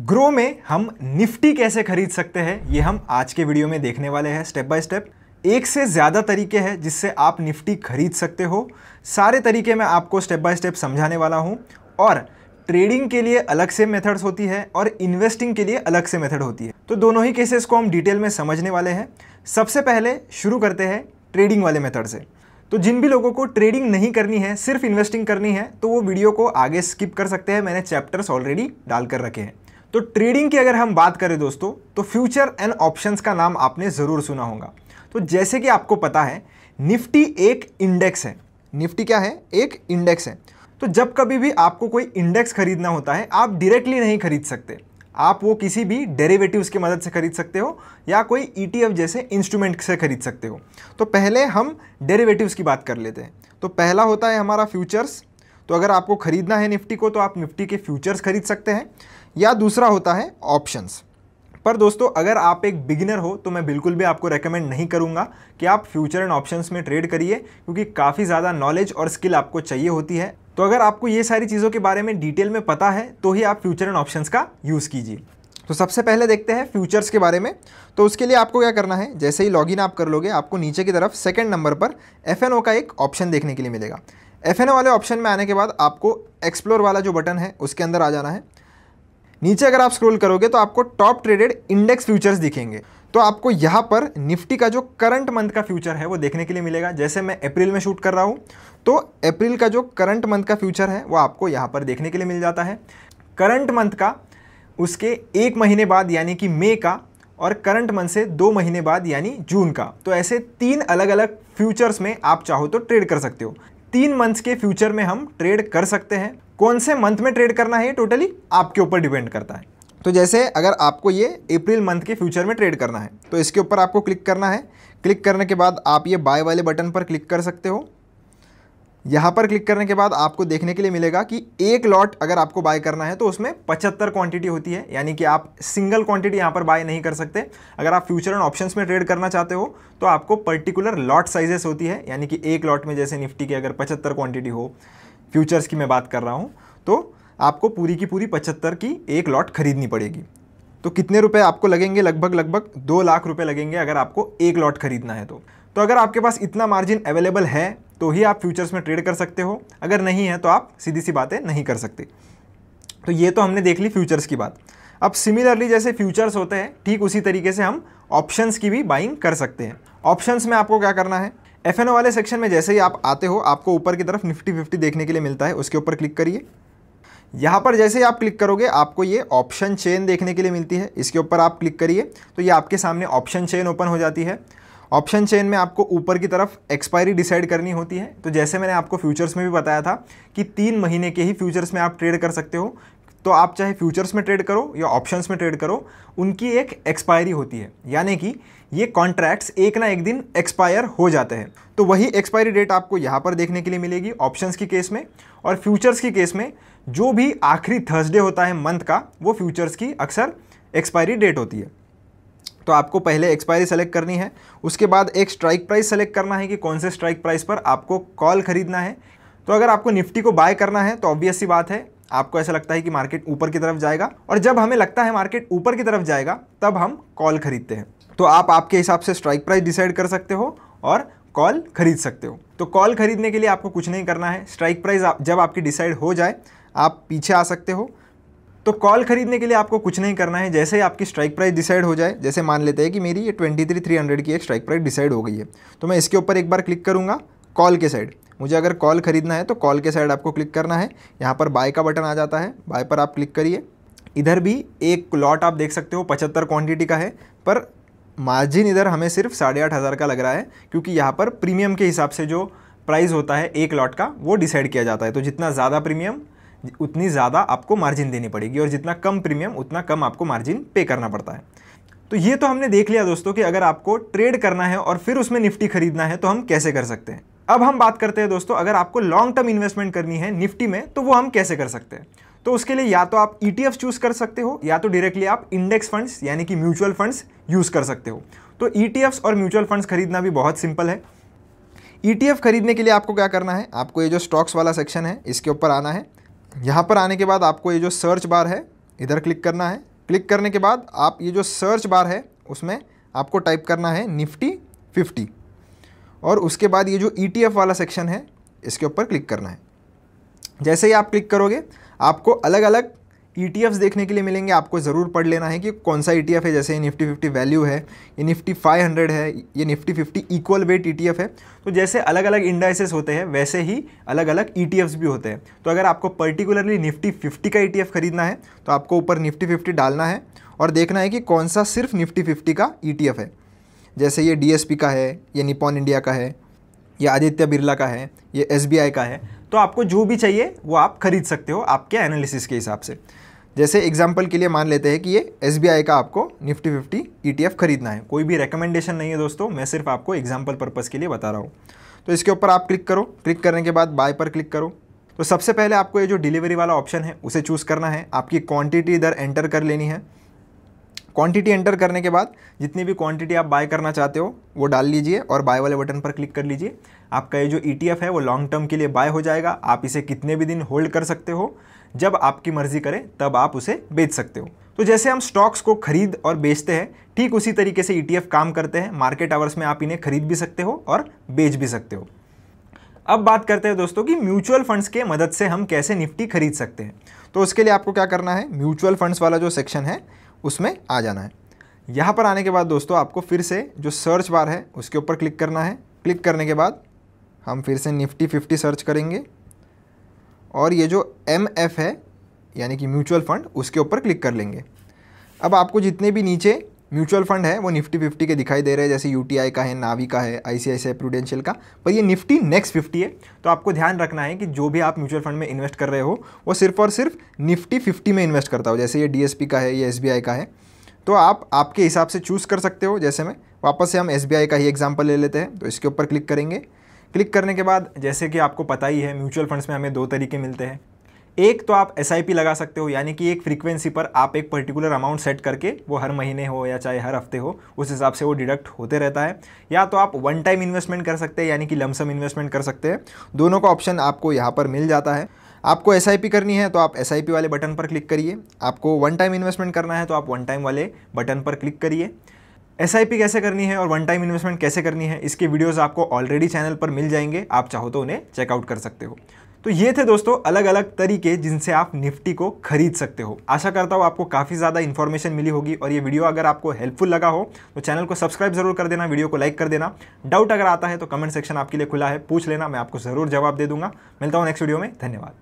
Grow में हम Nifty कैसे खरीद सकते हैं ये हम आज के वीडियो में देखने वाले हैं स्टेप बाय स्टेप। एक से ज़्यादा तरीके हैं जिससे आप निफ्टी खरीद सकते हो। सारे तरीके मैं आपको स्टेप बाय स्टेप समझाने वाला हूं और ट्रेडिंग के लिए अलग से मेथड्स होती है और इन्वेस्टिंग के लिए अलग से मेथड होती है। तो दोनों ही केसेस को हम डिटेल में समझने वाले हैं। सबसे पहले शुरू करते हैं ट्रेडिंग वाले मेथड से। तो जिन भी लोगों को ट्रेडिंग नहीं करनी है, सिर्फ इन्वेस्टिंग करनी है, तो वो वीडियो को आगे स्किप कर सकते हैं। मैंने चैप्टर्स ऑलरेडी डालकर रखे हैं। तो ट्रेडिंग की अगर हम बात करें दोस्तों, तो फ्यूचर एंड ऑप्शंस का नाम आपने ज़रूर सुना होगा। तो जैसे कि आपको पता है, निफ्टी एक इंडेक्स है। निफ्टी क्या है? एक इंडेक्स है। तो जब कभी भी आपको कोई इंडेक्स खरीदना होता है, आप डायरेक्टली नहीं खरीद सकते। आप वो किसी भी डेरिवेटिव्स की मदद से खरीद सकते हो या कोई ETF जैसे इंस्ट्रूमेंट से खरीद सकते हो। तो पहले हम डेरिवेटिव्स की बात कर लेते हैं। तो पहला होता है हमारा फ्यूचर्स। तो अगर आपको खरीदना है निफ्टी को, तो आप निफ्टी के फ्यूचर्स खरीद सकते हैं। या दूसरा होता है ऑप्शंस। पर दोस्तों, अगर आप एक बिगिनर हो तो मैं बिल्कुल भी आपको रेकमेंड नहीं करूंगा कि आप फ्यूचर एंड ऑप्शंस में ट्रेड करिए, क्योंकि काफ़ी ज़्यादा नॉलेज और स्किल आपको चाहिए होती है। तो अगर आपको ये सारी चीज़ों के बारे में डिटेल में पता है तो ही आप फ्यूचर एंड ऑप्शंस का यूज़ कीजिए। तो सबसे पहले देखते हैं फ्यूचर्स के बारे में। तो उसके लिए आपको क्या करना है, जैसे ही लॉगिन आप कर लोगे, आपको नीचे की तरफ सेकंड नंबर पर FNO का एक ऑप्शन देखने के लिए मिलेगा। FNO वाले ऑप्शन में आने के बाद आपको एक्सप्लोर वाला जो बटन है उसके अंदर आ जाना है। नीचे अगर आप स्क्रॉल करोगे तो आपको टॉप ट्रेडेड इंडेक्स फ्यूचर्स दिखेंगे। तो आपको यहाँ पर निफ्टी का जो करंट मंथ का फ्यूचर है वो देखने के लिए मिलेगा। जैसे मैं अप्रैल में शूट कर रहा हूँ, तो अप्रैल का जो करंट मंथ का फ्यूचर है वो आपको यहाँ पर देखने के लिए मिल जाता है। करंट मंथ का उसके एक महीने बाद यानी कि मई का, और करंट मंथ से 2 महीने बाद यानी जून का। तो ऐसे 3 अलग अलग फ्यूचर्स में आप चाहो तो ट्रेड कर सकते हो। 3 मंथ्स के फ्यूचर में हम ट्रेड कर सकते हैं। कौन से मंथ में ट्रेड करना है टोटली आपके ऊपर डिपेंड करता है। तो जैसे अगर आपको ये अप्रैल मंथ के फ्यूचर में ट्रेड करना है, तो इसके ऊपर आपको क्लिक करना है। क्लिक करने के बाद आप ये बाय वाले बटन पर क्लिक कर सकते हो। यहाँ पर क्लिक करने के बाद आपको देखने के लिए मिलेगा कि एक लॉट अगर आपको बाय करना है तो उसमें 75 क्वांटिटी होती है, यानी कि आप सिंगल क्वांटिटी यहाँ पर बाय नहीं कर सकते। अगर आप फ्यूचर एंड ऑप्शंस में ट्रेड करना चाहते हो तो आपको पर्टिकुलर लॉट साइजेस होती है, यानी कि एक लॉट में जैसे निफ्टी की अगर 75 क्वांटिटी हो, फ्यूचर्स की मैं बात कर रहा हूँ, तो आपको पूरी की पूरी 75 की एक लॉट खरीदनी पड़ेगी। तो कितने रुपए आपको लगेंगे? लगभग 2 लाख रुपए लगेंगे अगर आपको एक लॉट खरीदना है। तो अगर आपके पास इतना मार्जिन अवेलेबल है तो ही आप फ्यूचर्स में ट्रेड कर सकते हो। अगर नहीं है तो आप सीधी सी बातें नहीं कर सकते। तो ये तो हमने देख ली फ्यूचर्स की बात। अब सिमिलरली जैसे फ्यूचर्स होते हैं, ठीक उसी तरीके से हम ऑप्शंस की भी बाइंग कर सकते हैं। ऑप्शंस में आपको क्या करना है, FNO वाले सेक्शन में जैसे ही आप आते हो, आपको ऊपर की तरफ निफ्टी 50 देखने के लिए मिलता है। उसके ऊपर क्लिक करिए। यहाँ पर जैसे ही आप क्लिक करोगे आपको ये ऑप्शन चेन देखने के लिए मिलती है। इसके ऊपर आप क्लिक करिए तो ये आपके सामने ऑप्शन चेन ओपन हो जाती है। ऑप्शन चेन में आपको ऊपर की तरफ एक्सपायरी डिसाइड करनी होती है। तो जैसे मैंने आपको फ्यूचर्स में भी बताया था कि 3 महीने के ही फ्यूचर्स में आप ट्रेड कर सकते हो। तो आप चाहे फ्यूचर्स में ट्रेड करो या ऑप्शंस में ट्रेड करो, उनकी एक एक्सपायरी होती है, यानी कि ये कॉन्ट्रैक्ट्स एक ना एक दिन एक्सपायर हो जाते हैं। तो वही एक्सपायरी डेट आपको यहाँ पर देखने के लिए मिलेगी ऑप्शंस की केस में। और फ्यूचर्स की केस में जो भी आखिरी थर्सडे होता है मंथ का, वो फ्यूचर्स की अक्सर एक्सपायरी डेट होती है। तो आपको पहले एक्सपायरी सेलेक्ट करनी है, उसके बाद एक स्ट्राइक प्राइस सेलेक्ट करना है कि कौन से स्ट्राइक प्राइस पर आपको कॉल खरीदना है। तो अगर आपको निफ्टी को बाय करना है तो ऑब्वियस सी बात है, आपको ऐसा लगता है कि मार्केट ऊपर की तरफ जाएगा, और जब हमें लगता है मार्केट ऊपर की तरफ जाएगा तब हम कॉल खरीदते हैं। तो आप आपके हिसाब से स्ट्राइक प्राइस डिसाइड कर सकते हो और कॉल खरीद सकते हो। तो कॉल खरीदने के लिए आपको कुछ नहीं करना है। स्ट्राइक प्राइस जब आपकी डिसाइड हो जाए आप पीछे आ सकते हो। तो कॉल खरीदने के लिए आपको कुछ नहीं करना है। जैसे ही आपकी स्ट्राइक प्राइस डिसाइड हो जाए, जैसे मान लेते हैं कि मेरी ये 23,300 की एक स्ट्राइक प्राइस डिसाइड हो गई है, तो मैं इसके ऊपर एक बार क्लिक करूँगा कॉल के साइड। मुझे अगर कॉल खरीदना है तो कॉल के साइड आपको क्लिक करना है। यहाँ पर बाय का बटन आ जाता है, बाय पर आप क्लिक करिए। इधर भी एक लॉट आप देख सकते हो 75 क्वांटिटी का है, पर मार्जिन इधर हमें सिर्फ 8,500 का लग रहा है, क्योंकि यहाँ पर प्रीमियम के हिसाब से जो प्राइस होता है एक लॉट का वो डिसाइड किया जाता है। तो जितना ज़्यादा प्रीमियम उतनी ज़्यादा आपको मार्जिन देनी पड़ेगी, और जितना कम प्रीमियम उतना कम आपको मार्जिन पे करना पड़ता है। तो ये तो हमने देख लिया दोस्तों कि अगर आपको ट्रेड करना है और फिर उसमें निफ्टी खरीदना है तो हम कैसे कर सकते हैं। अब हम बात करते हैं दोस्तों, अगर आपको लॉन्ग टर्म इन्वेस्टमेंट करनी है निफ्टी में तो वो हम कैसे कर सकते हैं। तो उसके लिए या तो आप ETF चूज कर सकते हो, या तो डायरेक्टली आप इंडेक्स फंड्स यानी कि म्यूचुअल फंड्स यूज कर सकते हो। तो ETFs और म्यूचुअल फंड्स खरीदना भी बहुत सिंपल है। ETF खरीदने के लिए आपको क्या करना है, आपको ये जो स्टॉक्स वाला सेक्शन है इसके ऊपर आना है। यहाँ पर आने के बाद आपको ये जो सर्च बार है इधर क्लिक करना है। क्लिक करने के बाद आप ये जो सर्च बार है उसमें आपको टाइप करना है निफ्टी 50 और उसके बाद ये जो ETF वाला सेक्शन है इसके ऊपर क्लिक करना है। जैसे ही आप क्लिक करोगे आपको अलग अलग ETFs देखने के लिए मिलेंगे। आपको ज़रूर पढ़ लेना है कि कौन सा ETF है। जैसे ये निफ्टी 50 वैल्यू है, ये निफ्टी 500 है, ये निफ्टी 50 इक्वल वेट ETF है। तो जैसे अलग अलग इंडाइसेस होते हैं वैसे ही अलग अलग ETFs भी होते हैं। तो अगर आपको पर्टिकुलरली निफ्टी 50 का ETF खरीदना है तो आपको ऊपर निफ्टी 50 डालना है और देखना है कि कौन सा सिर्फ निफ्टी 50 का ETF है। जैसे ये DSP का है, ये निपॉन इंडिया का है, ये आदित्य बिरला का है, ये SBI का है। तो आपको जो भी चाहिए वो आप खरीद सकते हो आपके एनालिसिस के हिसाब से। जैसे एग्जांपल के लिए मान लेते हैं कि ये SBI का आपको निफ्टी 50 ETF खरीदना है। कोई भी रिकमेंडेशन नहीं है दोस्तों, मैं सिर्फ आपको एग्जांपल पर्पस के लिए बता रहा हूँ। तो इसके ऊपर आप क्लिक करो, क्लिक करने के बाद बाय पर क्लिक करो। तो सबसे पहले आपको ये जो डिलीवरी वाला ऑप्शन है उसे चूज़ करना है। आपकी क्वांटिटी इधर एंटर कर लेनी है। क्वांटिटी एंटर करने के बाद जितनी भी क्वांटिटी आप बाय करना चाहते हो वो डाल लीजिए और बाय वाले बटन पर क्लिक कर लीजिए। आपका ये जो ETF है वो लॉन्ग टर्म के लिए बाय हो जाएगा। आप इसे कितने भी दिन होल्ड कर सकते हो, जब आपकी मर्जी करे तब आप उसे बेच सकते हो। तो जैसे हम स्टॉक्स को खरीद और बेचते हैं ठीक उसी तरीके से ETF काम करते हैं। मार्केट आवर्स में आप इन्हें खरीद भी सकते हो और बेच भी सकते हो। अब बात करते हैं दोस्तों कि म्यूचुअल फंड्स के मदद से हम कैसे निफ्टी खरीद सकते हैं। तो उसके लिए आपको क्या करना है, म्यूचुअल फंड्स वाला जो सेक्शन है उसमें आ जाना है। यहाँ पर आने के बाद दोस्तों आपको फिर से जो सर्च बार है उसके ऊपर क्लिक करना है। क्लिक करने के बाद हम फिर से निफ्टी 50 सर्च करेंगे और ये जो MF है यानी कि म्यूचुअल फंड उसके ऊपर क्लिक कर लेंगे। अब आपको जितने भी नीचे म्यूचुअल फंड है वो निफ्टी 50 के दिखाई दे रहे हैं। जैसे UTI का है, नावी का है, ICICI प्रूडेंशियल का, पर ये निफ्टी नेक्स्ट 50 है। तो आपको ध्यान रखना है कि जो भी आप म्यूचुअल फंड में इन्वेस्ट कर रहे हो वो सिर्फ और सिर्फ निफ्टी 50 में इन्वेस्ट करता हो। जैसे ये DSP का है, ये SBI का है, तो आप आपके हिसाब से चूज़ कर सकते हो। जैसे मैं वापस से हम SBI का ही एग्जाम्पल ले लेते हैं। तो इसके ऊपर क्लिक करेंगे। क्लिक करने के बाद जैसे कि आपको पता ही है म्यूचुअल फंड्स में हमें दो तरीके मिलते हैं। एक तो आप SIP लगा सकते हो, यानी कि एक फ्रीक्वेंसी पर आप एक पर्टिकुलर अमाउंट सेट करके वो हर महीने हो या चाहे हर हफ्ते हो उस हिसाब से वो डिडक्ट होते रहता है। या तो आप वन टाइम इन्वेस्टमेंट कर सकते हैं यानी कि लमसम इन्वेस्टमेंट कर सकते हैं। दोनों का ऑप्शन आपको यहाँ पर मिल जाता है। आपको SIP करनी है तो आप SIP वाले बटन पर क्लिक करिए। आपको वन टाइम इन्वेस्टमेंट करना है तो आप वन टाइम वाले बटन पर क्लिक करिए। SIP कैसे करनी है और वन टाइम इन्वेस्टमेंट कैसे करनी है इसके वीडियोस आपको ऑलरेडी चैनल पर मिल जाएंगे, आप चाहो तो उन्हें चेकआउट कर सकते हो। तो ये थे दोस्तों अलग अलग तरीके जिनसे आप निफ्टी को खरीद सकते हो। आशा करता हूँ आपको काफ़ी ज़्यादा इन्फॉर्मेशन मिली होगी और ये वीडियो अगर आपको हेल्पफुल लगा हो तो चैनल को सब्सक्राइब जरूर कर देना, वीडियो को लाइक कर देना। डाउट अगर आता है तो कमेंट सेक्शन आपके लिए खुला है, पूछ लेना, मैं आपको ज़रूर जवाब दे दूंगा। मिलता हूँ नेक्स्ट वीडियो में, धन्यवाद।